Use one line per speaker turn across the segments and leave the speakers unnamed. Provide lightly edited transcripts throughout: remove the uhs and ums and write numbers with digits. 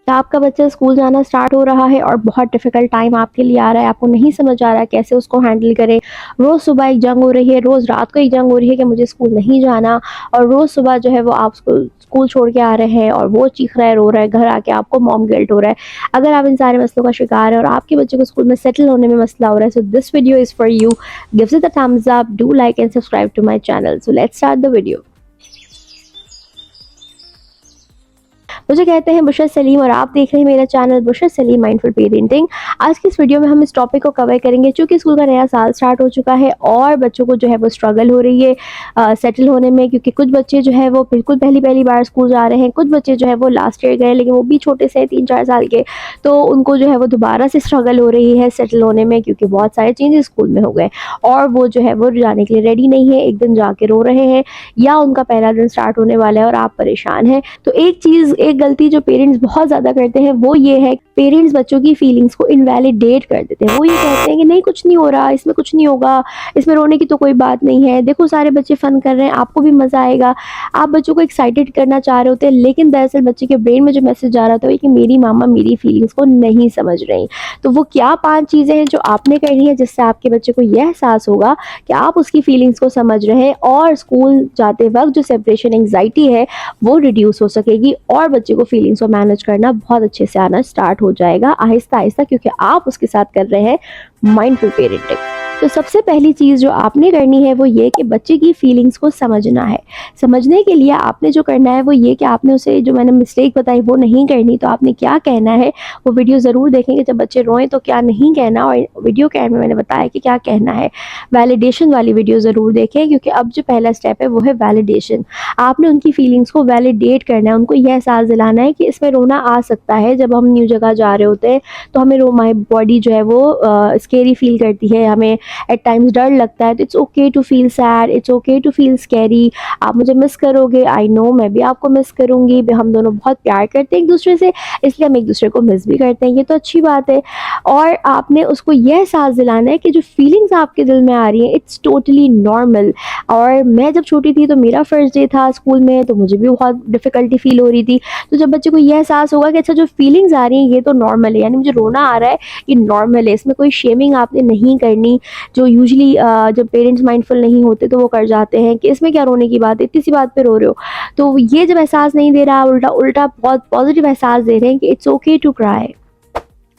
या आपका बच्चा स्कूल जाना स्टार्ट हो रहा है और बहुत डिफ़िकल्ट टाइम आपके लिए आ रहा है, आपको नहीं समझ आ रहा है कैसे उसको हैंडल करें। रोज़ सुबह एक जंग हो रही है, रोज़ रात को एक जंग हो रही है कि मुझे स्कूल नहीं जाना, और रोज़ सुबह जो है वो आप स्कूल छोड़ के आ रहे हैं और वो चीख रहा है, रो रहा है, घर आके आपको मॉम गिल्ट हो रहा है। अगर आप इन सारे मसलों का शिकार हैं और आपके बच्चे को स्कूल में सेटल होने में मसला हो रहा है, so this video is for you. Give it a thumbs up, do like and subscribe to my channel. So let's start the video. मुझे कहते हैं बुशरा सलीम और आप देख रहे हैं मेरा channel Bushra Salim mindful parenting. आज की इस वीडियो में हम इस टॉपिक को कवर करेंगे, चूँकि स्कूल का नया साल स्टार्ट हो चुका है और बच्चों को जो है वो स्ट्रगल हो रही है सेटल होने में, क्योंकि कुछ बच्चे जो है वो बिल्कुल पहली बार स्कूल जा रहे हैं, कुछ बच्चे जो है वो लास्ट ईयर गए लेकिन वो भी छोटे से 3-4 साल के, तो उनको जो है वो दोबारा से स्ट्रगल हो रही है सेटल होने में, क्योंकि बहुत सारे चेंजेस स्कूल में हो गए और वो जो है वो जाने के लिए रेडी नहीं है, एक दिन जाके रो रहे हैं या उनका पहला दिन स्टार्ट होने वाला है और आप परेशान हैं। तो एक गलती जो पेरेंट्स बहुत ज़्यादा करते हैं वो ये है, पेरेंट्स बच्चों की फीलिंग्स को इनवैलिडेट कर देते हैं। वो ये कहते हैं कि नहीं कुछ नहीं हो रहा, इसमें कुछ नहीं होगा, इसमें रोने की तो कोई बात नहीं है, देखो सारे बच्चे फन कर रहे हैं, आपको भी मज़ा आएगा। आप बच्चों को एक्साइटेड करना चाह रहे होते हैं, लेकिन दरअसल बच्चे के ब्रेन में जो मैसेज जा रहा था वो कि मेरी मामा मेरी फीलिंग्स को नहीं समझ रही। तो वो क्या 5 चीज़ें हैं जो आपने करनी है जिससे आपके बच्चे को यह एहसास होगा कि आप उसकी फीलिंग्स को समझ रहे हैं, और स्कूल जाते वक्त जो सेपरेशन एंग्जाइटी है वो रिड्यूस हो सकेगी और बच्चे को फीलिंग्स को मैनेज करना बहुत अच्छे से आना स्टार्ट हो जाएगा आहिस्ता आहिस्ता, क्योंकि आप उसके साथ कर रहे हैं माइंडफुल पेरेंटिंग। तो सबसे पहली चीज़ जो आपने करनी है वो ये कि बच्चे की फीलिंग्स को समझना है। समझने के लिए आपने जो करना है वो ये कि आपने उसे, जो मैंने मिस्टेक बताई वो नहीं करनी। तो आपने क्या कहना है वो वीडियो ज़रूर देखेंगे, जब बच्चे रोएं तो क्या नहीं कहना, और वीडियो के एंड में मैंने बताया कि क्या कहना है। वैलिडेशन वाली वीडियो ज़रूर देखें, क्योंकि अब जो पहला स्टेप है वो है वैलिडेशन। आपने उनकी फीलिंग्स को वैलिडेट करना है, उनको यह एहसास दिलाना है कि इसमें रोना आ सकता है। जब हम न्यू जगह जा रहे होते हैं तो हमें हमारी बॉडी जो है वो स्केरी फील करती है, हमें एट टाइम्स डर लगता है। तो it's okay to feel sad, it's okay to feel scary. आप मुझे मिस करोगे, आई नो, मैं भी आपको मिस करूँगी। हम दोनों बहुत प्यार करते हैं एक दूसरे से, इसलिए हम एक दूसरे को मिस भी करते हैं, ये तो अच्छी बात है। और आपने उसको यह एहसास दिलाना है कि जो फीलिंग्स आपके दिल में आ रही हैं इट्स टोटली नॉर्मल। और मैं जब छोटी थी तो मेरा फर्स्ट डे था स्कूल में, तो मुझे भी बहुत डिफ़िकल्टी फील हो रही थी। तो जब बच्चे को ये एहसास होगा कि अच्छा जो फीलिंग्स आ रही हैं ये तो नॉर्मल है, यानी मुझे रोना आ रहा है ये नॉर्मल है, इसमें कोई शेमिंग आपने नहीं करनी, जो यूजुअली जब पेरेंट्स माइंडफुल नहीं होते तो वो कर जाते हैं कि इसमें क्या रोने की बात है, इतनी सी बात पे रो रहे हो। तो ये जब एहसास नहीं दे रहा, उल्टा उल्टा बहुत पॉजिटिव एहसास दे रहे हैं कि इट्स ओके टू क्राई।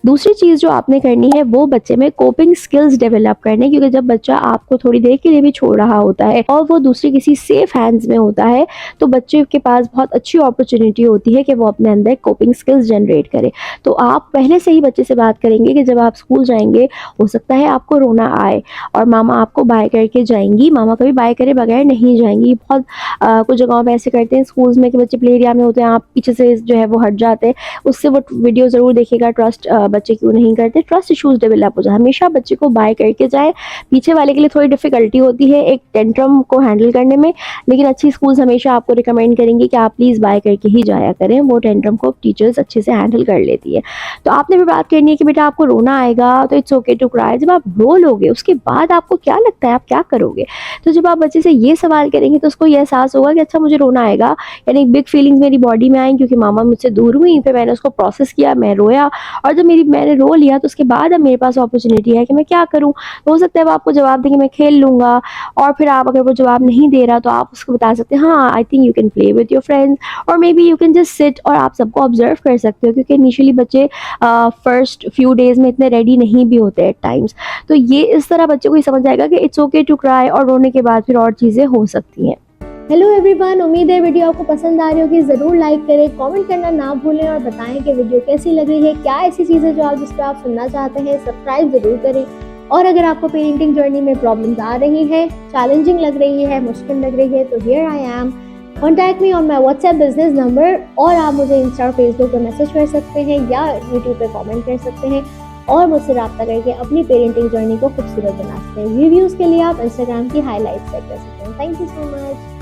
दूसरी चीज़ जो आपने करनी है वो बच्चे में कोपिंग स्किल्स डेवलप करने, क्योंकि जब बच्चा आपको थोड़ी देर के लिए भी छोड़ रहा होता है और वो दूसरे किसी सेफ हैंड्स में होता है, तो बच्चे के पास बहुत अच्छी अपॉर्चुनिटी होती है कि वो अपने अंदर कोपिंग स्किल्स जनरेट करे। तो आप पहले से ही बच्चे से बात करेंगे कि जब आप स्कूल जाएंगे हो सकता है आपको रोना आए और मामा आपको बाय करके जाएंगी, मामा कभी बाय करे बगैर नहीं जाएंगी। बहुत कुछ जगहों पर ऐसे करते हैं स्कूल्स में कि बच्चे प्ले एरिया में होते हैं, आप पीछे से जो है वो हट जाते हैं। उससे वो वीडियो ज़रूर देखिएगा, ट्रस्ट बच्चे क्यों नहीं करते, ट्रस्ट इश्यूज डेवलप हो जाए। हमेशा बच्चे को बाय करके जाए। पीछे वाले के लिए थोड़ी डिफिकल्टी होती है एक टेंट्रम को हैंडल करने में, लेकिन अच्छी स्कूल्स हमेशा आपको रिकमेंड करेंगे कि आप प्लीज़ बाय करके ही जाया करें, वो टेंट्रम को टीचर्स अच्छे से हैंडल कर लेती है। तो आपने भी बात करनी है कि बेटा आपको रोना आएगा तो इट्स ओके टू क्राई। जब आप रो लोगे उसके बाद आपको क्या लगता है आप क्या करोगे? तो जब आप बच्चे से ये सवाल करेंगे तो उसको ये एहसास होगा कि अच्छा मुझे रोना आएगा, यानी एक बिग फीलिंग्स मेरी बॉडी में आई क्योंकि मामा मुझसे दूर हुई, फिर मैंने उसको प्रोसेस किया, मैं रोया, और जब मैंने रो लिया तो उसके बाद अब मेरे पास अपॉर्चुनिटी है कि मैं क्या करूं। तो हो सकता है वो आपको जवाब देंगे मैं खेल लूंगा, और फिर आप अगर वो जवाब नहीं दे रहा तो आप उसको बता सकते हैं हाँ I think you can play with your friends, और maybe you can just sit, और आप सबको ऑब्जर्व कर सकते हो, क्योंकि इनिशियली बच्चे फर्स्ट फ्यू डेज में इतने रेडी नहीं भी होते एट टाइम्स। तो ये इस तरह बच्चे को ही समझ आएगा कि इट्स ओके टू क्राई, और रोने के बाद फिर और चीज़ें हो सकती हैं। हेलो एवरीवन, उम्मीद है वीडियो आपको पसंद आ रही होगी। ज़रूर लाइक करें, कमेंट करना ना भूलें और बताएं कि वीडियो कैसी लग रही है, क्या ऐसी चीज़ें जो जिस पर आप सुनना चाहते हैं। सब्सक्राइब ज़रूर करें, और अगर आपको पेरेंटिंग जर्नी में प्रॉब्लम्स आ रही हैं, चैलेंजिंग लग रही है, मुश्किल लग रही है, तो here I am, contact me on my WhatsApp business number, और आप मुझे इंस्टा और फेसबुक पर मैसेज कर सकते हैं या यूट्यूब पर कॉमेंट कर सकते हैं और मुझसे रब्ता करके अपनी पेरेंटिंग जर्नी को खूबसूरत बना सकते हैं। रिव्यूज़ के लिए आप इंस्टाग्राम की हाईलाइट्स चेक कर सकते हैं। Thank you so much.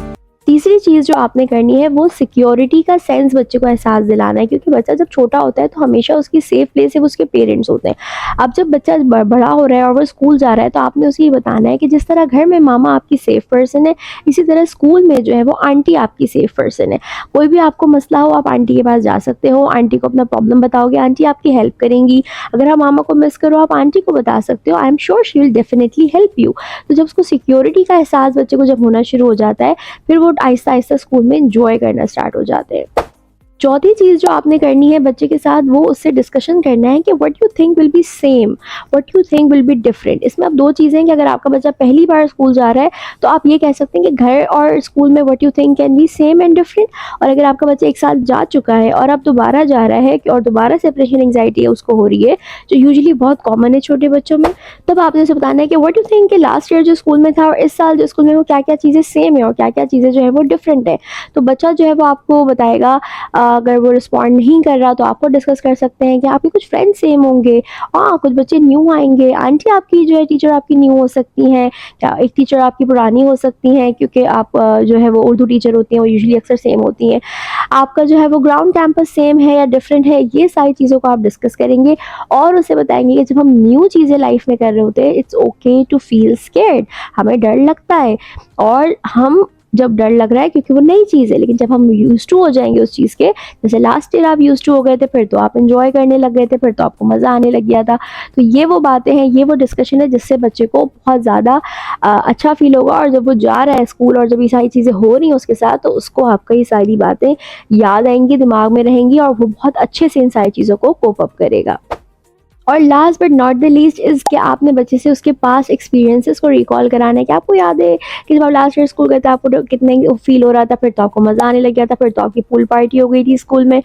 तीसरी चीज़ जो आपने करनी है वो सिक्योरिटी का सेंस बच्चे को एहसास दिलाना है, क्योंकि बच्चा जब छोटा होता है तो हमेशा उसकी सेफ प्लेस है वो उसके पेरेंट्स होते हैं। अब जब बच्चा बड़ा हो रहा है और वो स्कूल जा रहा है तो आपने उसे ये बताना है कि जिस तरह घर में मामा आपकी सेफ पर्सन है, इसी तरह स्कूल में जो है वो आंटी आपकी सेफ पर्सन है। कोई भी आपको मसला हो आप आंटी के पास जा सकते हो, आंटी को अपना प्रॉब्लम बताओगे, आंटी आपकी हेल्प करेंगी। अगर आप मामा को मिस करो आप आंटी को बता सकते हो, I am sure she will definitely help you. तो जब उसको सिक्योरिटी का एहसास बच्चे को जब होना शुरू हो जाता है, फिर वो आहिस्ता आहिस्ता स्कूल में इंजॉय करना स्टार्ट हो जाते हैं। चौथी चीज़ जो आपने करनी है बच्चे के साथ, वो उससे डिस्कशन करना है कि what you think will be same, what you think will be different. इसमें अब दो चीज़ें हैं कि अगर आपका बच्चा पहली बार स्कूल जा रहा है तो आप ये कह सकते हैं कि घर और स्कूल में what you think can be same and different. और अगर आपका बच्चा एक साल जा चुका है और अब दोबारा जा रहा है और दोबारा सेपरेशन एंग्जाइटी है उसको हो रही है, जो यूजुअली बहुत कॉमन है छोटे बच्चों में, तब आपने उसे बताना है कि व्हाट यू थिंक कि लास्ट ईयर जो स्कूल में था और इस साल जो स्कूल में वो क्या क्या चीज़ें सेम है और क्या क्या चीज़ें जो है वो डिफरेंट है। तो बच्चा जो है वो आपको बताएगा। अगर वो रिस्पॉन्ड नहीं कर रहा तो आपको डिस्कस कर सकते हैं कि आपके कुछ फ्रेंड्स सेम होंगे, हाँ कुछ बच्चे न्यू आएंगे, आंटी आपकी जो है टीचर आपकी न्यू हो सकती हैं, या एक टीचर आपकी पुरानी हो सकती हैं, क्योंकि आप जो है वो उर्दू टीचर होती हैं वो यूजुअली अक्सर सेम होती हैं। आपका जो है वो ग्राउंड कैंपस सेम है या डिफरेंट है, ये सारी चीज़ों को आप डिस्कस करेंगे और उसे बताएंगे कि जब हम न्यू चीज़ें लाइफ में कर रहे होते हैं it's okay to feel scared, हमें डर लगता है। और हम जब डर लग रहा है क्योंकि वो नई चीज़ है, लेकिन जब हम यूज्ड टू हो जाएंगे उस चीज़ के, जैसे लास्ट ईयर आप यूज्ड टू हो गए थे, फिर तो आप एंजॉय करने लग गए थे, फिर तो आपको मज़ा आने लग गया था। तो ये वो बातें हैं, ये वो डिस्कशन है जिससे बच्चे को बहुत ज़्यादा अच्छा फील होगा, और जब वो जा रहा है स्कूल और जब ये सारी चीज़ें हो रही हैं उसके साथ, तो उसको आपका ये सारी बातें याद आएंगी, दिमाग में रहेंगी, और वो बहुत अच्छे से इन सारी चीज़ों को कोप अप करेगा। और last but not the least is कि आपने बच्चे से उसके पास एक्सपीरियंसेस को रिकॉल कराना है कि आपको याद है कि जब आप लास्ट ईयर स्कूल गए थे आपको कितने फील हो रहा था, फिर तो आपको मज़ा आने लग गया था, फिर तो आपकी पूल पार्टी हो गई थी स्कूल में।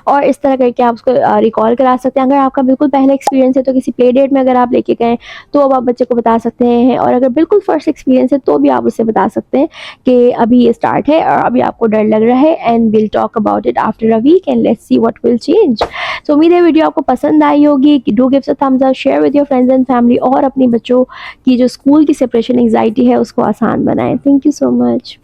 और इस तरह करके आप उसको रिकॉल करा सकते हैं। अगर आपका बिल्कुल पहला एक्सपीरियंस है तो किसी प्ले डेट में अगर आप लेके गए तो अब आप बच्चे को बता सकते हैं, और अगर बिल्कुल फर्स्ट एक्सपीरियंस है तो भी आप उससे बता सकते हैं कि अभी ये स्टार्ट है और अभी आपको डर लग रहा है, and will talk about it after a week and let's see what will change. So उम्मीद है वीडियो आपको पसंद आई होगी। Do give a thumbs up, share with your friends and family, और अपने बच्चों की जो स्कूल की सेपरेशन एंग्जाइटी है उसको आसान बनाएं। Thank you so much.